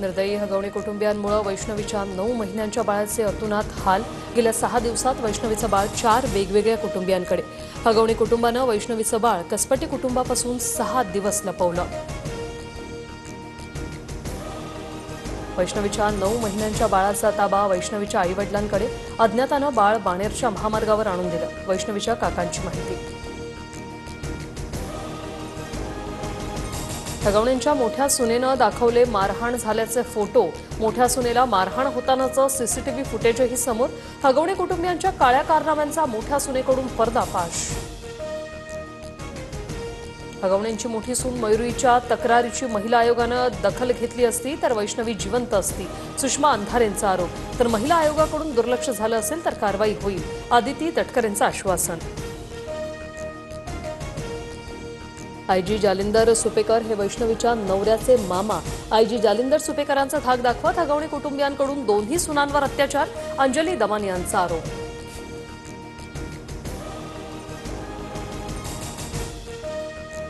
निर्दयी हगवणे कुटुंबियांमुळे वैष्णवीच्या 9 महिन्यांच्या बाळाचे अतोनात हाल। गेल्या 6 दिवसात वैष्णवीचं बाळ 4 वेगवेगळ्या कुटुंबियांकडे। हगवणे कुटुंबानं वैष्णवीचं बाळ कसपटी कुटुंबापासून 6 दिवस लपवलं। वैष्णवीच्या 9 महिन्यांच्या बाळाचा ताबा वैष्णवीच्या आईवडिलांकडे। अज्ञातानं बाळ बाणेरच्या महामार्गावर आणून दिलं। वैष्णवीच्या काकांची माहिती। हगवणेंच्या मोठ्या सुनेनं दाखवले मारहाण झाल्याचे फोटो। मोठ्या सुनेला मारहाण होतानाचं सीसीटीव्ही फुटेजही समोर। हगवणे कुटुंबियांच्या काळ्या कारनाम्यांचा मोठ्या सुनेकडून पर्दाफाश। हगवणेंची मोठी सून मयुरीच्या तक्रारीची महिला आयोगानं दखल घेतली असती तर वैष्णवी जिवंत असती। सुषमा अंधारेंचा आरोप। तर महिला आयोगाकडून दुर्लक्ष झालं असेल तर कारवाई होईल। आदिती तटकरेंचं आश्वासन। आयजी जालिंदर सुपेकर हे वैष्णवीच्या नवऱ्याचे मामा। आयजी जालिंदर सुपेकरांचा धाक दाखवत हगवणे कुटुंबियांकडून दोन्ही सुनांवर अत्याचार। अंजली दमान यांचा आरोप।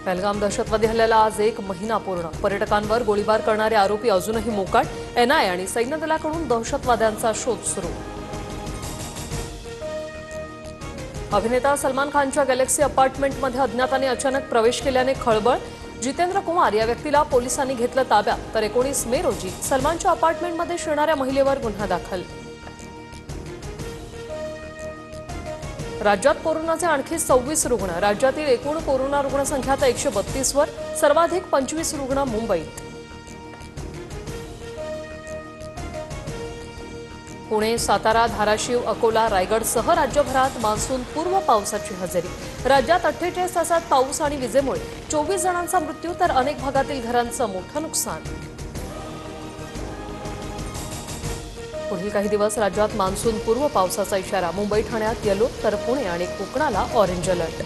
पहलगाम दहशतवादी हल्ल्याला आज 1 महिना पूर्ण। पर्यटकांवर गोळीबार करणारे आरोपी अजूनही मोकाट। एनआय आणि सैन्य दलाकडून दहशतवाद्यांचा शोध सुरू। अभिनेता सलमान खानच्या गॅलेक्सी अपार्टमेंटमध्ये अज्ञाताने अचानक प्रवेश केल्याने खळबळ। जितेंद्र कुमार या व्यक्तीला पोलिसांनी घेतलं ताब्यात। तर 19 मे रोजी सलमानच्या अपार्टमेंटमध्ये शिरणाऱ्या महिलेवर गुन्हा दाखल। राज्यात कोरोनाचे आणखी 26 रुग्ण। राज्यातील एकूण कोरोना रुग्णसंख्या आता 132 वर। सर्वाधिक 25 रुग्ण मुंबईत। पुणे, सातारा, धाराशिव, अकोला, रायगडसह राज्यभरात मान्सून पूर्व पावसाची हजेरी। राज्यात 48 तासात पाऊस आणि विजेमुळे 24 जणांचा मृत्यू तर अनेक भागातील घरांचं मोठं नुकसान। पुढील काही दिवस राज्यात मान्सून पूर्व पावसाचा इशारा। मुंबई ठाण्यात येलो तर पुणे आणि कोकणाला ऑरेंज अलर्ट।